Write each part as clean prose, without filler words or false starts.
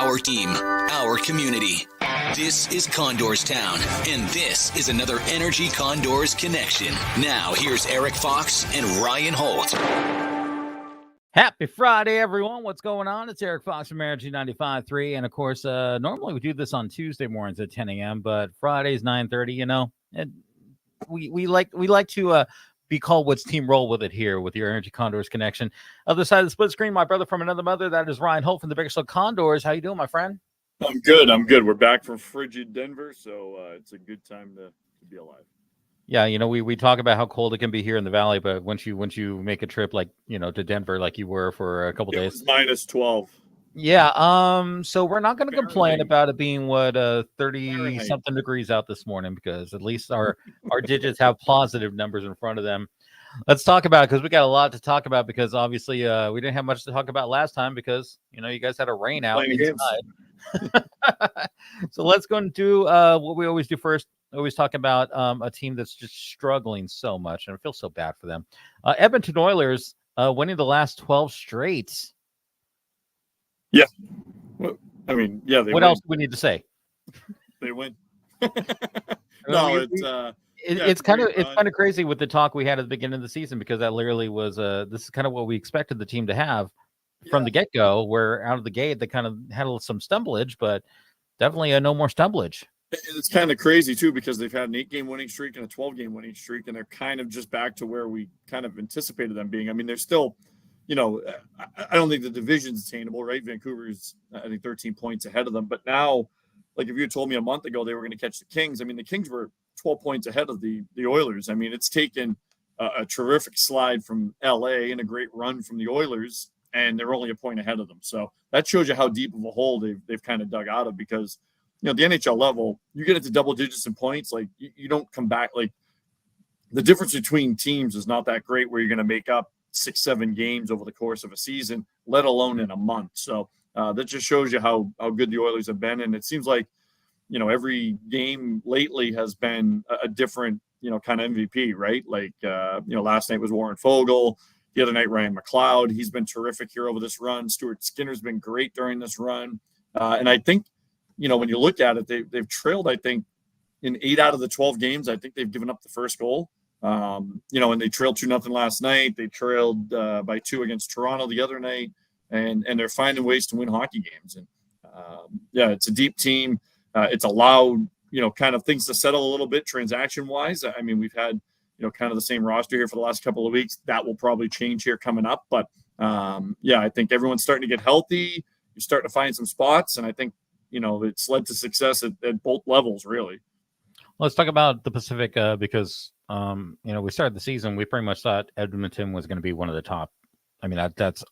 our team, our community. This is CondorsTown, and this is another Energy Condors connection. Now, here's Erik Fox and Ryan Holt. Happy Friday, everyone. What's going on? It's Erik Fox from Energy 95.3. And, of course, normally we do this on Tuesday mornings at 10 a.m., but Friday's 9:30, you know. And we like to be called what's team roll with it here with your Energy Condors connection. Other side of the split screen, my brother from another mother, that is Ryan Holt from the Bakersfield Condors. How you doing, my friend? I'm good. We're back from frigid Denver, so it's a good time to be alive. Yeah, you know, we talk about how cold it can be here in the valley, but once you make a trip like, you know, to Denver like you were for a couple days. It was minus 12. Yeah, so we're not going to complain about it being 30 something degrees out this morning, because at least our digits have positive numbers in front of them. Let's talk about it, because we got a lot to talk about, because obviously we didn't have much to talk about last time because, you know, you guys had a rain out inside. So let's go and do what we always do first. Always talk about a team that's just struggling so much, and I feel so bad for them. Edmonton Oilers winning the last 12 straight. Yeah. Well, I mean, yeah. What else do we need to say? They win. It's kind of crazy with the talk we had at the beginning of the season, because that literally was this is kind of what we expected the team to have from the get-go, where out of the gate they kind of had some stumblage, but definitely no more stumblage. It's kind of crazy too, because they've had an 8-game winning streak and a 12-game winning streak, and they're kind of just back to where we kind of anticipated them being. I mean, they're still, you know, I don't think the division's attainable, right? Vancouver's, I think, 13 points ahead of them. But now, like, if you had told me a month ago they were going to catch the Kings, I mean, the Kings were 12 points ahead of the Oilers. I mean, it's taken a terrific slide from LA and a great run from the Oilers, and they're only a point ahead of them. So that shows you how deep of a hole they've kind of dug out of, because, you know, the NHL level, you get into double digits in points, like you don't come back. Like, the difference between teams is not that great where you're going to make up 6-7 games over the course of a season, let alone in a month. So that just shows you how good the Oilers have been. And it seems like, you know, every game lately has been a different, you know, kind of MVP, right? Like, you know, last night was Warren Fogle. The other night, Ryan McLeod. He's been terrific here over this run. Stuart Skinner's been great during this run. And I think, you know, when you look at it, they've trailed, I think, in 8 out of the 12 games. I think they've given up the first goal. You know, and they trailed 2-0 last night. They trailed by 2 against Toronto the other night, and they're finding ways to win hockey games. And yeah, it's a deep team. It's allowed, you know, kind of things to settle a little bit transaction wise. I mean, we've had, you know, kind of the same roster here for the last couple of weeks. That will probably change here coming up. But yeah, I think everyone's starting to get healthy. You're starting to find some spots, and I think, you know, it's led to success at both levels, really. Let's talk about the Pacific, because you know, we started the season, we pretty much thought Edmonton was going to be one of the top. I mean, that's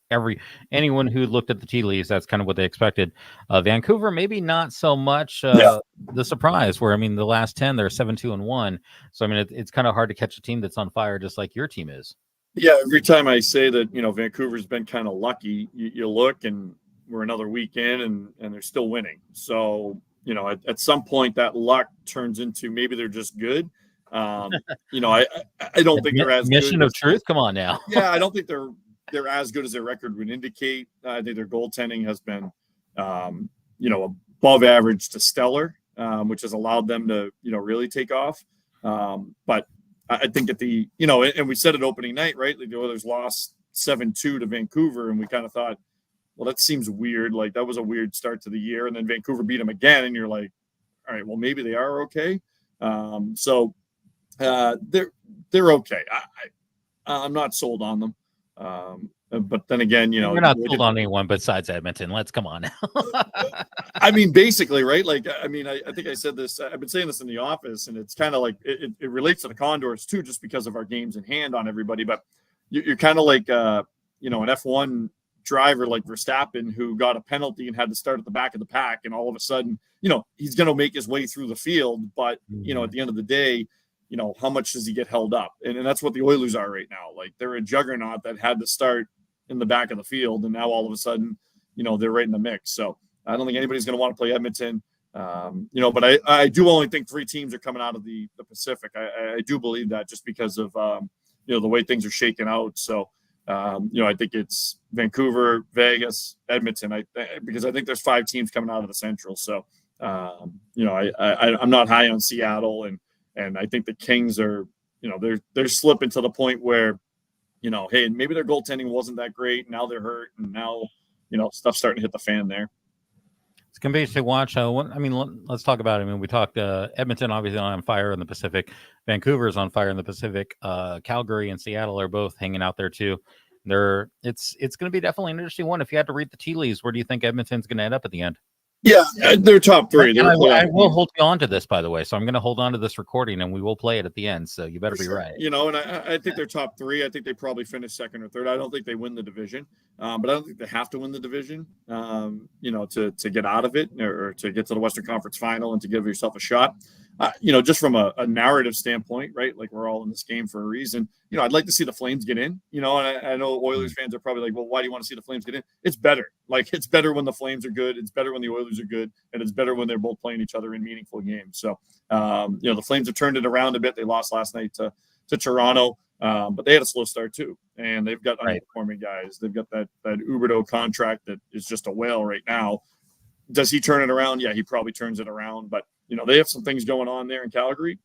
anyone who looked at the tea leaves, that's kind of what they expected. Vancouver, maybe not so much the surprise, where, I mean, the last 10, they're 7-2-1. So, I mean, it's kind of hard to catch a team that's on fire, just like your team is. Yeah, every time I say that, you know, Vancouver's been kind of lucky, you look and we're another week in and they're still winning. So, you know, at some point that luck turns into maybe they're just good. You know, I don't think they're as mission good of truth. Come on now. Yeah, I don't think they're as good as their record would indicate. I think their goaltending has been, you know, above average to stellar, which has allowed them to, you know, really take off. But I think at the, you know, and we said it opening night, right? The Oilers lost 7-2 to Vancouver, and we kind of thought, well, that seems weird. Like, that was a weird start to the year. And then Vancouver beat them again, and you're like, all right, well, maybe they are okay. So they're okay. I'm not sold on them. But then again, you know, you're not sold on anyone besides Edmonton. Let's come on now. I mean, basically, right? Like, I mean, I think I said this. I've been saying this in the office, and it's kind of like it relates to the Condors too, just because of our games in hand on everybody. But you're kind of like, you know, an F1 driver like Verstappen, who got a penalty and had to start at the back of the pack, and all of a sudden, you know, he's going to make his way through the field, but you know, at the end of the day, you know, how much does he get held up? And that's what the Oilers are right now. Like, they're a juggernaut that had to start in the back of the field, and now all of a sudden, you know, they're right in the mix. So I don't think anybody's going to want to play Edmonton. You know, but I do only think 3 teams are coming out of the Pacific. I do believe that, just because of you know, the way things are shaking out. So I think it's Vancouver, Vegas, Edmonton. Because I think there's 5 teams coming out of the Central. So, I'm not high on Seattle, and I think the Kings are, they're slipping to the point where, hey, maybe their goaltending wasn't that great. Now they're hurt, and now, stuff's starting to hit the fan there. It's going to be interesting to watch. Let's talk about it. I mean, we talked Edmonton, obviously on fire in the Pacific. Vancouver's on fire in the Pacific. Calgary and Seattle are both hanging out there too. It's going to be definitely an interesting one. If you had to read the tea leaves, where do you think Edmonton's going to end up at the end? Yeah, they're top 3. I will hold you on to this, by the way. So I'm going to hold on to this recording, and we will play it at the end. So you better be right. And I think they're top 3. I think they probably finish 2nd or 3rd. I don't think they win the division, but I don't think they have to win the division, to get out of it or to get to the Western Conference Final and to give yourself a shot. Just from a narrative standpoint, right? Like, we're all in this game for a reason. I'd like to see the Flames get in, and I know Oilers fans are probably like, well, why do you want to see the Flames get in? It's better. Like, it's better when the Flames are good. It's better when the Oilers are good. And it's better when they're both playing each other in meaningful games. So, the Flames have turned it around a bit. They lost last night to Toronto, but they had a slow start too. And they've got underperforming guys. They've got that Huberdeau contract that is just a whale right now. Does he turn it around? Yeah, he probably turns it around. But, they have some things going on there in Calgary.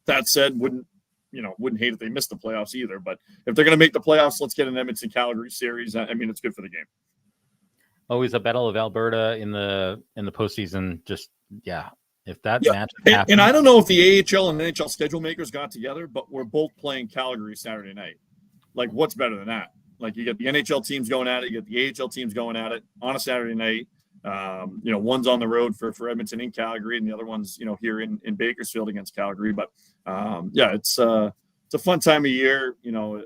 That said, wouldn't hate if they missed the playoffs either. But if they're going to make the playoffs, let's get an Edmonton-Calgary series. I mean, it's good for the game. Always a battle of Alberta in the postseason. Just, if that match happens. And I don't know if the AHL and NHL schedule makers got together, but we're both playing Calgary Saturday night. Like, what's better than that? Like, you get the NHL teams going at it, you get the AHL teams going at it on a Saturday night. One's on the road for Edmonton and Calgary, and the other one's, here in Bakersfield against Calgary. But it's a fun time of year,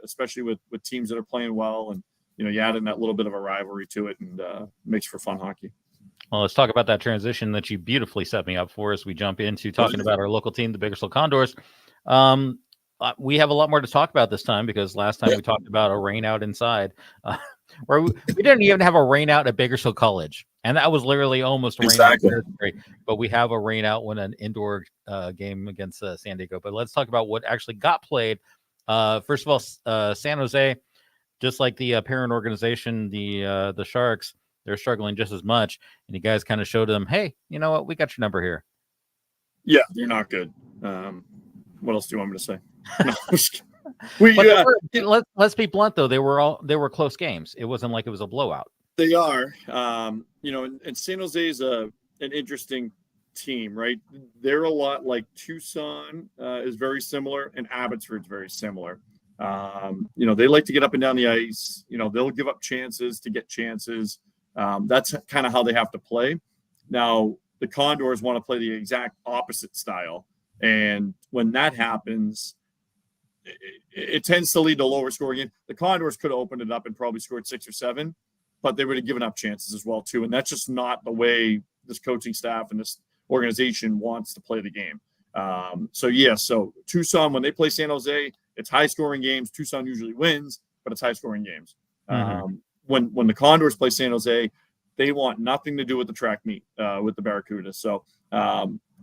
especially with teams that are playing well, and you add in that little bit of a rivalry to it, and makes for fun hockey. Well, let's talk about that transition that you beautifully set me up for as we jump into talking about our local team, the Bakersfield Condors. We have a lot more to talk about this time, because last time we talked about a rain out inside, where we didn't even have a rain out at Bakersfield College. And that was literally almost a rain out. But we have a rain out when an indoor game against San Diego. But let's talk about what actually got played. First of all, San Jose, just like the parent organization, the Sharks, they're struggling just as much. And you guys kind of showed them, hey, you know what? We got your number here. Yeah, you're not good. What else do you want me to say? Let's be blunt, though. They were close games. It wasn't like it was a blowout. They are, and San Jose is an interesting team, right? They're a lot like Tucson is very similar, and Abbotsford's very similar. They like to get up and down the ice. They'll give up chances to get chances. That's kind of how they have to play. Now, the Condors want to play the exact opposite style. And when that happens, it tends to lead to lower scoring game. The Condors could have opened it up and probably scored 6 or 7, but they would have given up chances as well, too. And that's just not the way this coaching staff and this organization wants to play the game. So Tucson, when they play San Jose, it's high-scoring games. Tucson usually wins, but it's high-scoring games. When the Condors play San Jose, they want nothing to do with the track meet with the Barracuda. So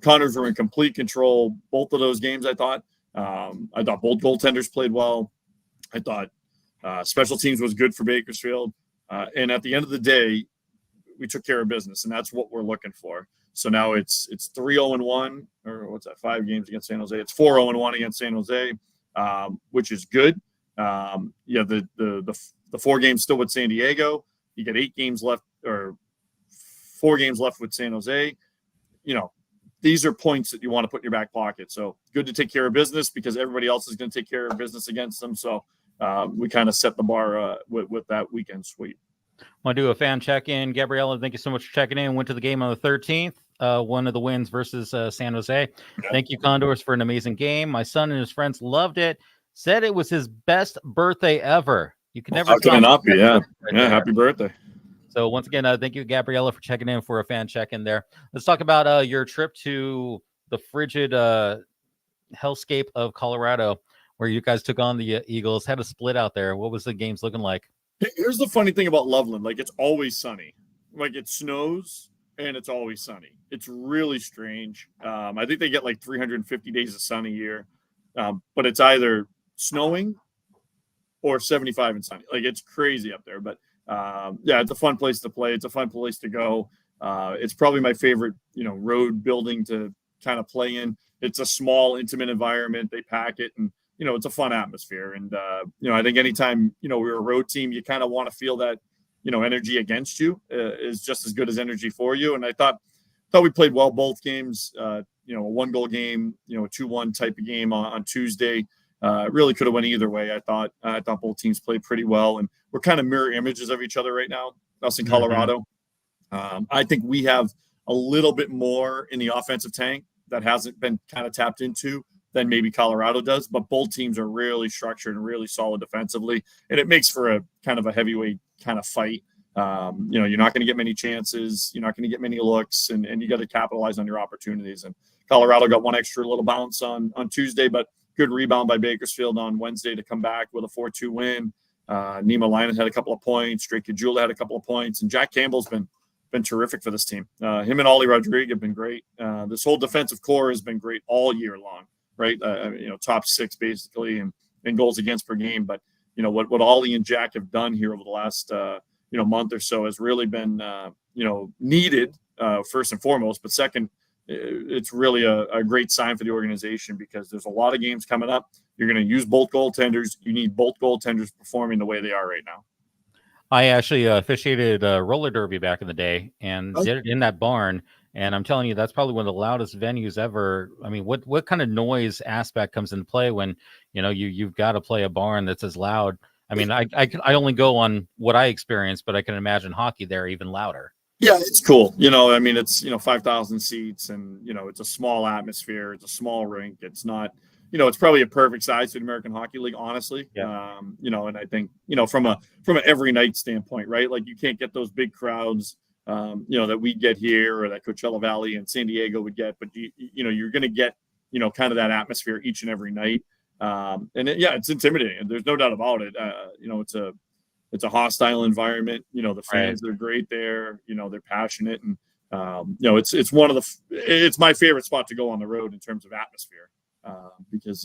Condors were in complete control both of those games, I thought. I thought both goaltenders played well. I thought special teams was good for Bakersfield. And at the end of the day, we took care of business, and that's what we're looking for. So now it's 3-0-1, or what's that, 5 games against San Jose. It's 4-0-1 against San Jose, which is good. The 4 games still with San Diego. You get 8 games left, or 4 games left with San Jose. These are points that you want to put in your back pocket. So good to take care of business, because everybody else is going to take care of business against them. So we kind of set the bar with that weekend sweep. I want to do a fan check-in. Gabriella, thank you so much for checking in. Went to the game on the 13th, one of the wins versus San Jose. Thank you, Condors, for an amazing game. My son and his friends loved it. Said it was his best birthday ever. You can never. How can it not be? Yeah. Happy birthday. So once again, thank you, Gabriella, for checking in for a fan check-in there. Let's talk about your trip to the frigid hellscape of Colorado, where you guys took on the Eagles. Had a split out there. What was the games looking like? Here's the funny thing about Loveland. Like, it's always sunny. Like, it snows and it's always sunny. It's really strange. I think they get like 350 days of sun a year. But it's either snowing or 75 and sunny. Like, it's crazy up there. But yeah, it's a fun place to play. It's a fun place to go. It's probably my favorite, road building to kind of play in. It's a small, intimate environment. They pack it, and it's a fun atmosphere. And I think anytime we're a road team, you kind of want to feel that energy against you is just as good as energy for you. And I thought we played well both games. A 1-goal game, a 2-1 type of game on Tuesday. Really could have went either way. I thought both teams played pretty well, and we're kind of mirror images of each other right now. Us in Colorado. I think we have a little bit more in the offensive tank that hasn't been kind of tapped into than maybe Colorado does, but both teams are really structured and really solid defensively, and it makes for a kind of a heavyweight kind of fight. You're not going to get many chances, you're not going to get many looks, and you got to capitalize on your opportunities. And Colorado got one extra little bounce on Tuesday, but good rebound by Bakersfield on Wednesday to come back with a 4-2 win. Nima Linen had a couple of points, Drake Kajula had a couple of points, and Jack Campbell's been terrific for this team. Him and Ollie Rodrigue have been great. This whole defensive core has been great all year long, right? Top 6 basically in goals against per game. But what Ollie and Jack have done here over the last month or so has really been needed, first and foremost, but second, it's really a great sign for the organization, because there's a lot of games coming up. You're going to use both goaltenders. You need both goaltenders performing the way they are right now. I actually officiated a roller derby back in the day and did it in that barn. And I'm telling you, that's probably one of the loudest venues ever. I mean, what kind of noise aspect comes into play when, you've got to play a barn that's as loud? I mean, I only go on what I experienced, but I can imagine hockey there even louder. Yeah, it's cool. It's, 5,000 seats, and, it's a small atmosphere. It's a small rink. It's not, it's probably a perfect size for the American Hockey League, honestly. Yeah. And I think, from an every night standpoint, right? Like, you can't get those big crowds, that we get here, or that Coachella Valley and San Diego would get, but you're going to get, kind of that atmosphere each and every night. It's intimidating. There's no doubt about it. It's a hostile environment. The fans are great there. They're passionate, and it's my favorite spot to go on the road in terms of atmosphere, because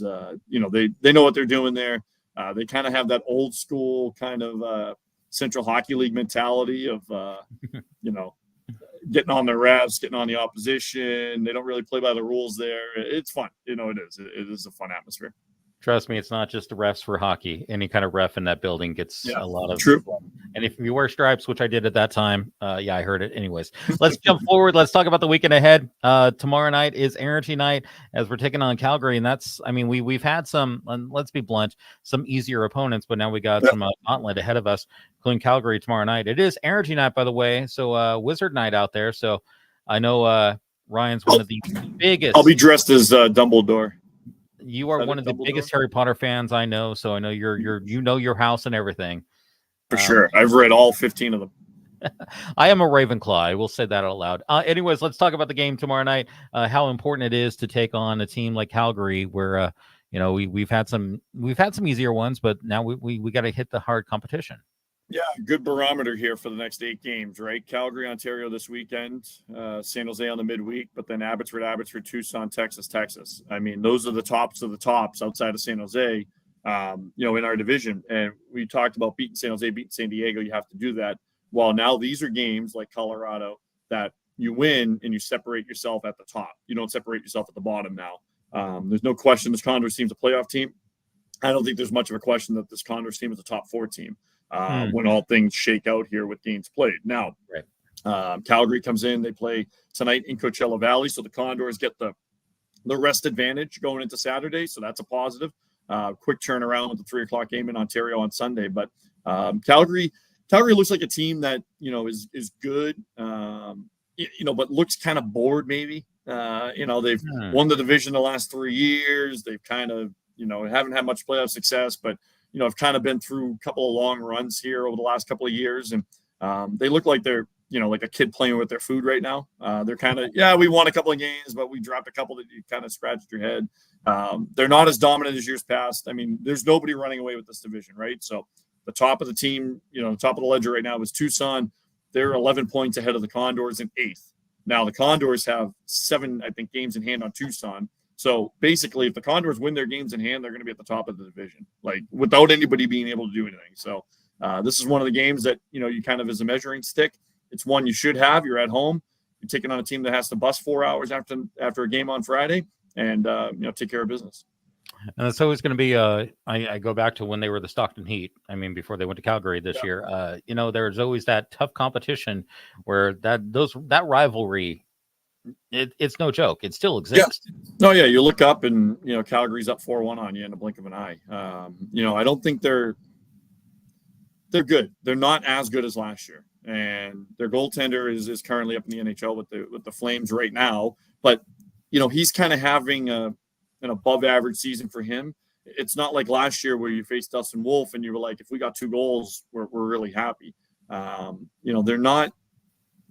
they know what they're doing there. They kind of have that old school kind of Central Hockey League mentality of getting on the refs, getting on the opposition. They don't really play by the rules there. It's fun. It is a fun atmosphere. Trust me, it's not just the refs for hockey. Any kind of ref in that building gets a lot of true. And if you wear stripes, which I did at that time, I heard it. Anyways, let's jump forward. Let's talk about the weekend ahead. Tomorrow night is Energy Night as we're taking on Calgary, and we've had some, let's be blunt, some easier opponents, but now we got some gauntlet ahead of us, including Calgary tomorrow night. It is Energy Night, by the way, so Wizard Night out there. So I know Ryan's one of the biggest. I'll be dressed as Dumbledore. You are one of the biggest Harry Potter fans I know, so I know you're your house and everything. For sure. I've read all 15 of them. I am a Ravenclaw. I will say that out loud. Anyways, let's talk about the game tomorrow night. How important it is to take on a team like Calgary, where we've had some easier ones, but now we got to hit the hard competition. Yeah, good barometer here for the next 8 games, right? Calgary, Ontario this weekend, San Jose on the midweek, but then Abbotsford, Tucson, Texas. I mean, those are the tops of the tops outside of San Jose, in our division. And we talked about beating San Jose, beating San Diego. You have to do that. Well, now these are games like Colorado that you win and you separate yourself at the top. You don't separate yourself at the bottom now. There's no question this Condors team's a playoff team. I don't think there's much of a question that this Condors team is a top 4 team. When all things shake out here with games played. Now, Calgary comes in. They play tonight in Coachella Valley, so the Condors get the rest advantage going into Saturday, so that's a positive. Quick turnaround with the 3:00 game in Ontario on Sunday. But Calgary looks like a team that is good, but looks kind of bored maybe. They've won the division the last 3 years. They've kind of haven't had much playoff success, but I've kind of been through a couple of long runs here over the last couple of years, and they look like they're, like a kid playing with their food right now. They're kind of, we won a couple of games, but we dropped a couple that you kind of scratched your head. They're not as dominant as years past. I mean, there's nobody running away with this division, right? So the top of the team, the top of the ledger right now is Tucson. They're 11 points ahead of the Condors in 8th. Now the Condors have 7, I think, games in hand on Tucson. So basically, if the Condors win their games in hand, they're going to be at the top of the division, like without anybody being able to do anything. So this is one of the games that, you kind of as a measuring stick. It's one you should have. You're at home. You're taking on a team that has to bus 4 hours after a game on Friday and, take care of business. And it's always going to be, I go back to when they were the Stockton Heat. I mean, before they went to Calgary this year, there's always that tough competition where that rivalry, it's no joke. It still exists. Yeah. No, yeah. You look up and, Calgary's up 4-1 on you in a blink of an eye. I don't think they're good. They're not as good as last year. And their goaltender is currently up in the NHL with the Flames right now. But, he's kind of having an above average season for him. It's not like last year where you faced Dustin Wolf and you were like, if we got 2 goals, we're really happy. They're not,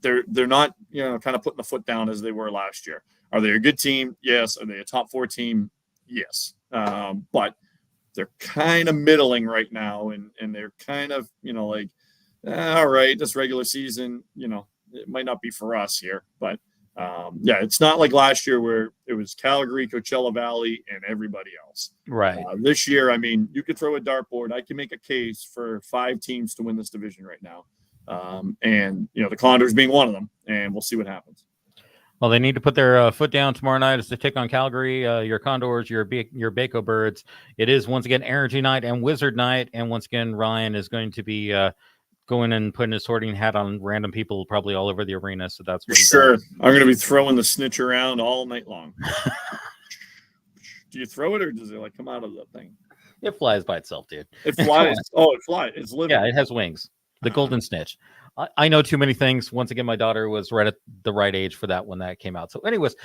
kind of putting the foot down as they were last year. Are they a good team? Yes. Are they a top 4 team? Yes. But they're kind of middling right now. And they're kind of, all right, this regular season, it might not be for us here, but it's not like last year where it was Calgary, Coachella Valley, and everybody else. Right. This year, I mean, you could throw a dartboard. I can make a case for 5 teams to win this division right now. The Condors being one of them, and we'll see what happens. Well, they need to put their foot down tomorrow night as they take on Calgary, your Condors, your Baco Birds. It is once again Energy Night and Wizard Night, and once again Ryan is going to be going and putting his sorting hat on random people probably all over the arena. So that's what sure. I'm going to be throwing the snitch around all night long. Do you throw it or does it come out of the thing? It flies by itself, dude. It flies. It flies. It's living. Yeah, it has wings. The golden snitch. I know too many things. Once again, my daughter was right at the right age for that when that came out. So anyways,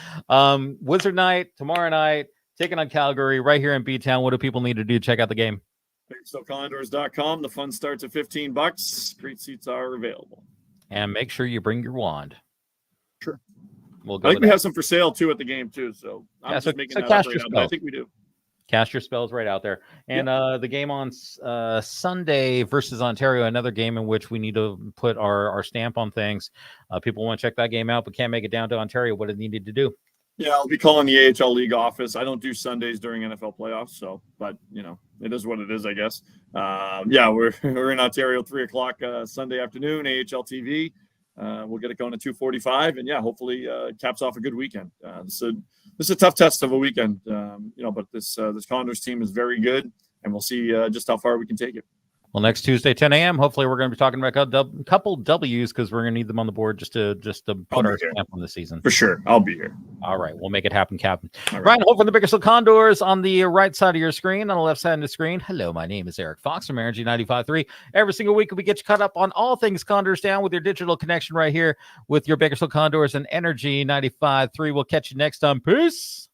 Wizard Night tomorrow night, taking on Calgary right here in B-Town. What do people need to do to check out the game? So Condors.com. The fun starts at $15. Great seats are available. And make sure you bring your wand. Sure. We'll go. I think we have some for sale too at the game too. So I'm just making that up right now, but I think we do. Cast your spells right out there. And the game on Sunday versus Ontario, another game in which we need to put our stamp on things. People want to check that game out, but can't make it down to Ontario. What it needed to do. Yeah, I'll be calling the AHL League office. I don't do Sundays during NFL playoffs, but it is what it is, I guess. We're in Ontario 3:00 Sunday afternoon, AHL TV. We'll get it going at 2:45, and hopefully caps off a good weekend. This is a tough test of a weekend, but this Condors team is very good, and we'll see just how far we can take it. Well, next Tuesday, 10 a.m., hopefully we're going to be talking about a couple W's because we're going to need them on the board just to put our stamp on the season. For sure. I'll be here. All right. We'll make it happen, Captain. Right. Ryan Holt from the Bakersfield Condors on the right side of your screen. On the left side of the screen, hello, my name is Erik Fox from Energy 95.3. Every single week, we get you caught up on all things CondorsTown with your digital connection right here with your Bakersfield Condors and Energy 95.3. We'll catch you next time. Peace.